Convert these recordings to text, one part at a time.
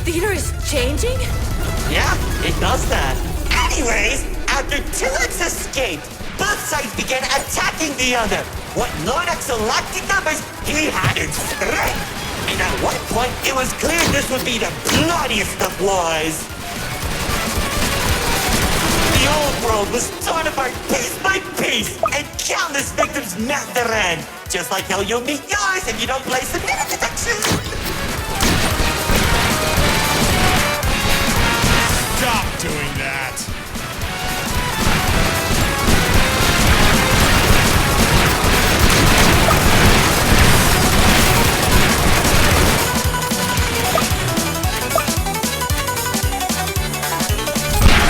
theater is changing? Yeah, it does that. Anyways, after 2X escaped, both sides began attacking the other. What Lord Exo lacked in numbers, he had in strength. And at one point, it was clear this would be the bloodiest of wars. The old world was torn apart piece by piece, and countless victims met their end. Just like how you'll meet yours if you don't play submitted detection. Stop doing that!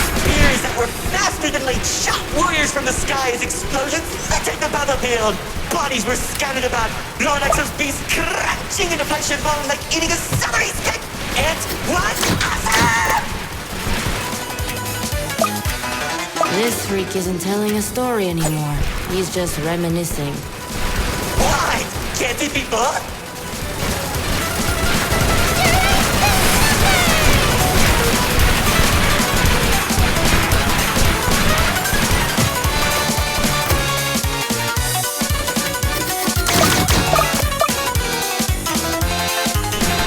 Spears that were faster than light shot warriors from the sky as explosions littered the battlefield. Bodies were scattered about, Lord Exo's beast crunching into flesh and bone like eating a celery stick. It was awesome! This freak isn't telling a story anymore. He's just reminiscing. What? Can't it be both?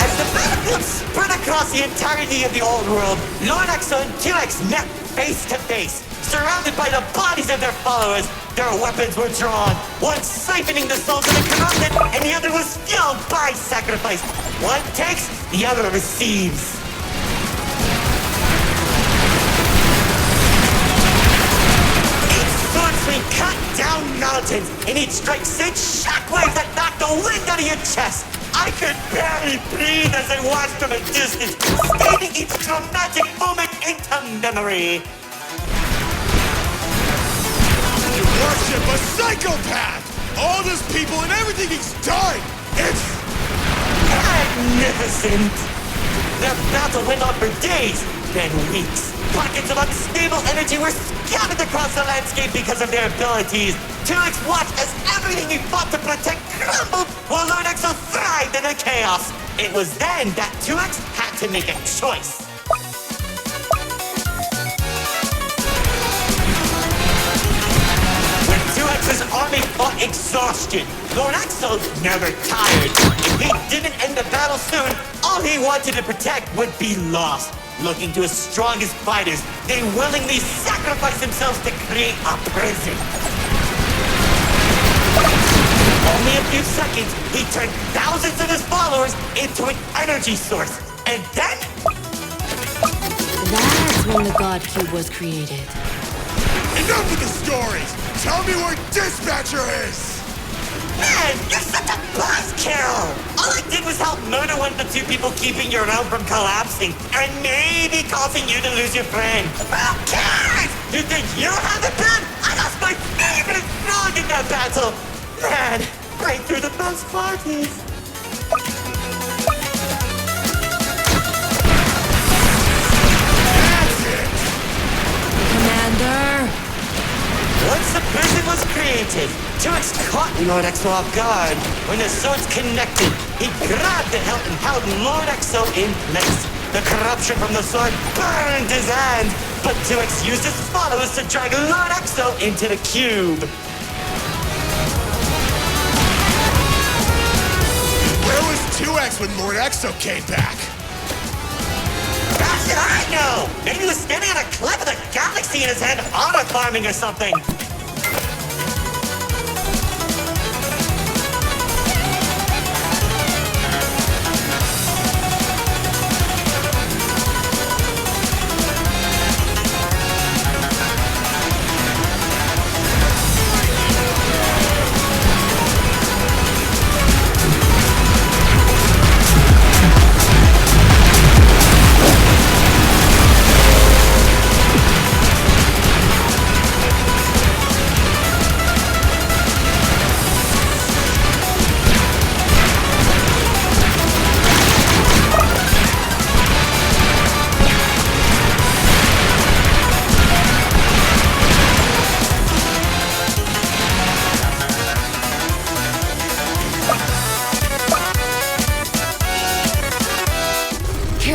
As the battlefield spread across the entirety of the old world, Lord Exo and 2X met face to face. Surrounded by the bodies of their followers, their weapons were drawn. One siphoning the souls of the corrupted, and the other was fueled by sacrifice. One takes, the other receives. Each sword swing cut down mountains, and each strike sent shockwaves that knocked the wind out of your chest. I could barely breathe as I watched from a distance, stating each dramatic moment into memory. You worship a psychopath! All those people and everything he's done! It's magnificent! The battle went on for days, then weeks. Pockets of unstable energy were scattered across the landscape because of their abilities. 2X watched as everything he fought to protect crumbled, while Lord Exo thrived in the chaos. It was then that 2X had to make a choice. When 2X's army fought exhaustion, Lord Exo never tired. If he didn't end the battle soon, all he wanted to protect would be lost. Looking to his strongest fighters, they willingly sacrificed themselves to create a prison. Only a few seconds, he turned thousands of his followers into an energy source. And then... That's when the God Cube was created. enough with the stories! Tell me where Dispatcher is! Man, you're such a buzzkill! All I did was help murder one of the two people keeping your realm from collapsing, and maybe causing you to lose your friend. Who cares? You think you have it bad? I lost my favorite frog in that battle! Man, right through the best parties. That's it! Commander! Once the prison was created, 2X caught Lord Exo off guard. When the swords connected, he grabbed the hilt and held Lord Exo in place. The corruption from the sword burned his hand, but 2X used his followers to drag Lord Exo into the cube. Where was 2X when Lord Exo came back? How should I know? Maybe he was standing on a cliff with a galaxy in his hand, honor farming or something.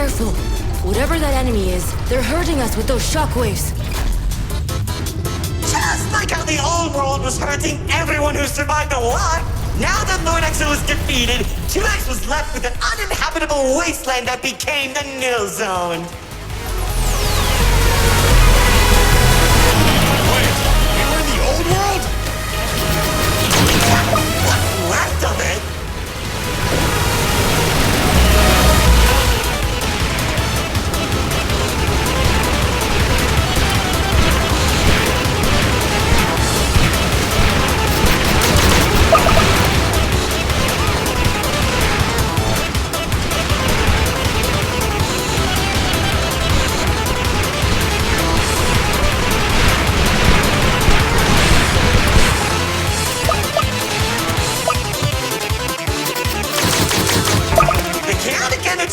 careful. Whatever that enemy is, they're hurting us with those shockwaves. Just like how the old world was hurting everyone who survived the war, now that Lord Exo was defeated, 2X was left with an uninhabitable wasteland that became the Nil Zone. Wait, we were in the old world? What's left of it?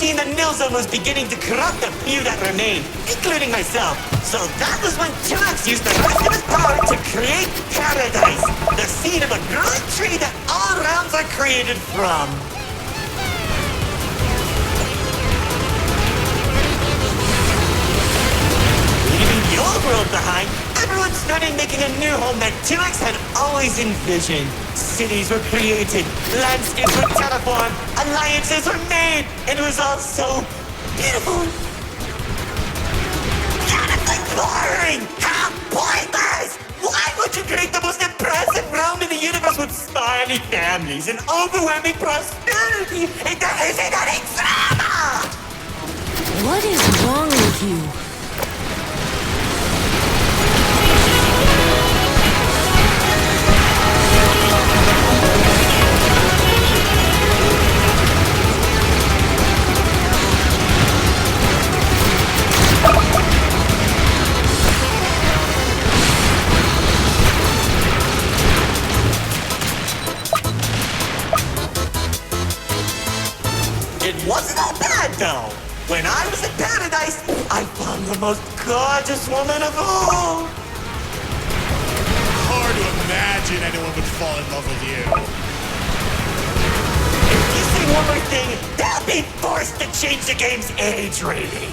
In the Nil Zone was beginning to corrupt the few that remained, including myself. So that was when 2X used the rest of his power to create Paradise, the seed of a growing tree that all realms are created from. Leaving the old world behind, everyone started making a new home that 2X had always envisioned. Cities were created, landscapes were terraformed, alliances were made, and it was all so beautiful. Beautifully boring! How pointless! Why would you create the most impressive realm in the universe with smiley families and overwhelming prosperity? It isn't any drama! What is wrong with you? It wasn't all bad, though. When I was in Paradise, I found the most gorgeous woman of all. Hard to imagine anyone would fall in love with you. If you say one more thing, they'll be forced to change the game's age rating.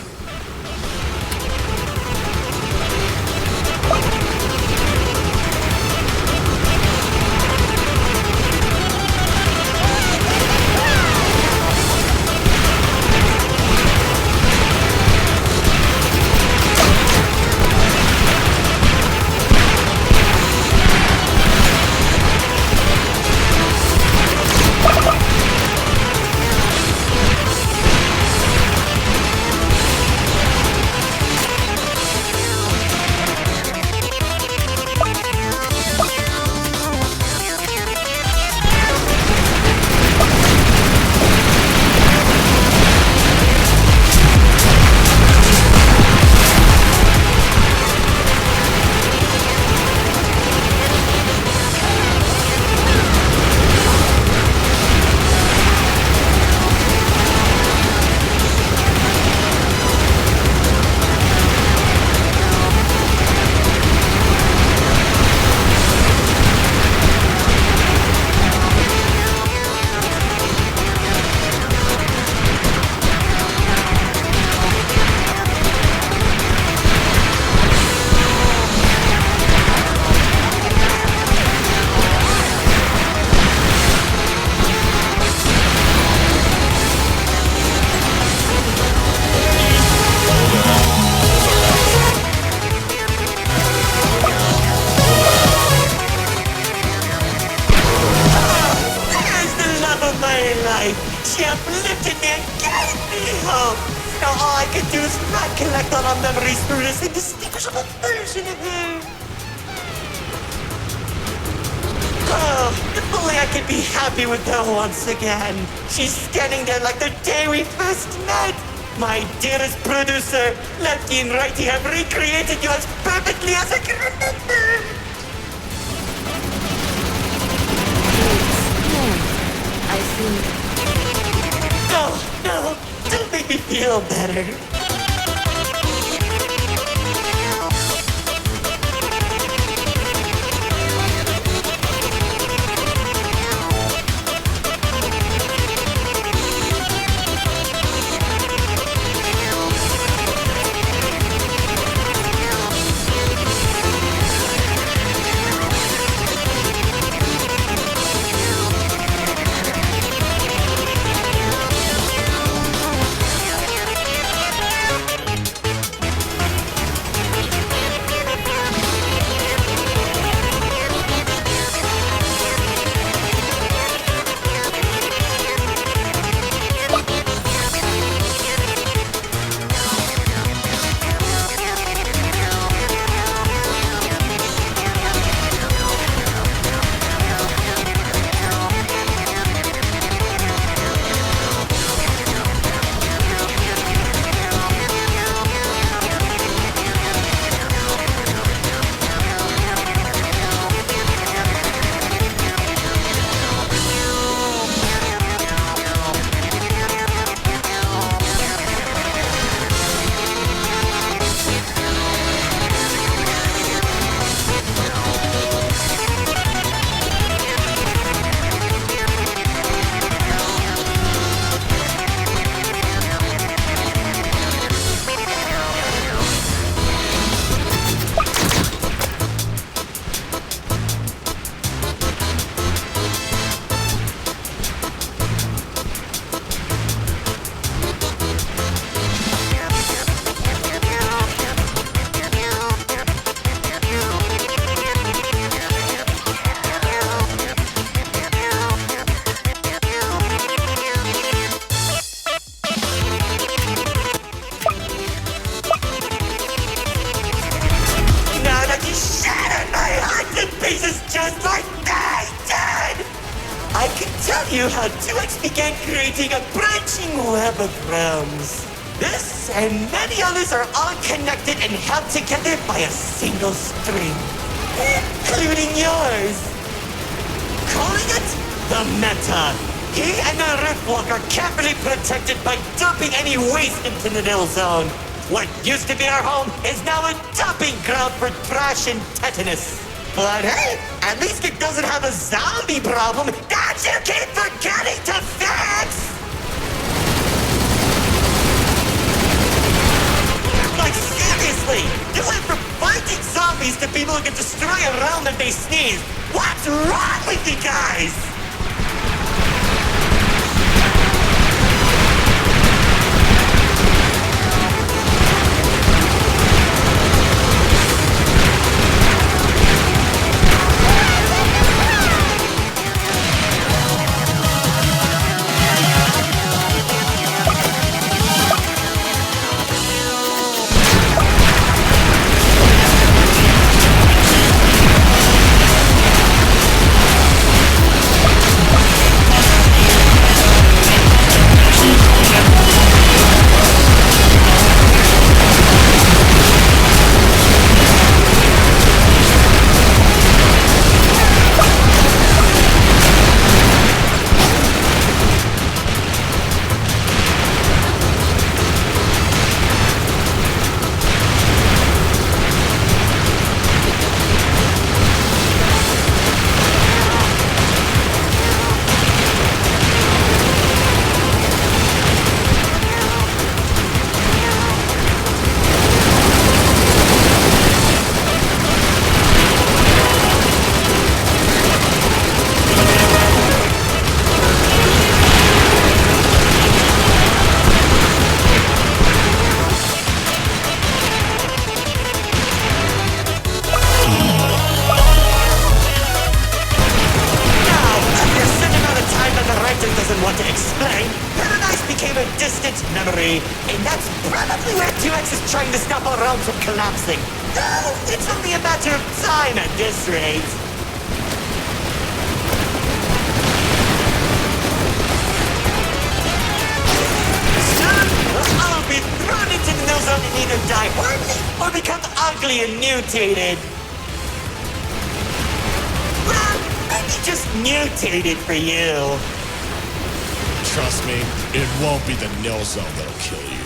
She uplifted me and gave me hope. Now all I can do is recollect all our memories through this indistinguishable version of her. Oh, if only I could be happy with her once again. She's standing there like the day we first met. My dearest producer, lefty and righty have recreated you as perfectly as I can remember. I think... No, don't make me feel better. you how 2X began creating a branching web of realms. This and many others are all connected and held together by a single string, including yours. Calling it the Meta. He and the Riftwalk are carefully protected by dumping any waste into the Nil Zone. What used to be our home is now a dumping ground for trash and tetanus. But hey, at least it doesn't have a zombie problem that you keep forgetting to fix! Like seriously, you went from fighting zombies to people who can destroy a realm if they sneeze. What's wrong with you guys? Doesn't want to explain, Paradise became a distant memory, and that's probably where 2X is trying to stop our realms from collapsing. Though it's only a matter of time at this rate. Soon, I'll be thrown into the Nil Zone and either die horribly or become ugly and mutated. Well, maybe just mutated for you. Trust me, it won't be the Nil Zone that'll kill you.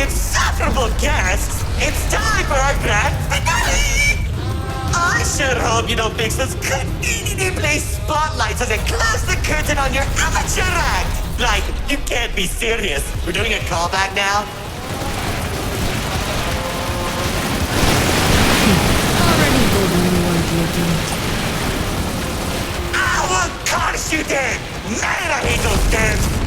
Insufferable guests, it's time for our grand finale! I sure hope you don't fix those conveniently placed spotlights as they close the curtain on your amateur act. Like, you can't be serious. We're doing a callback now? Already good when you want to do it. Of course you did! Man, I hate those games!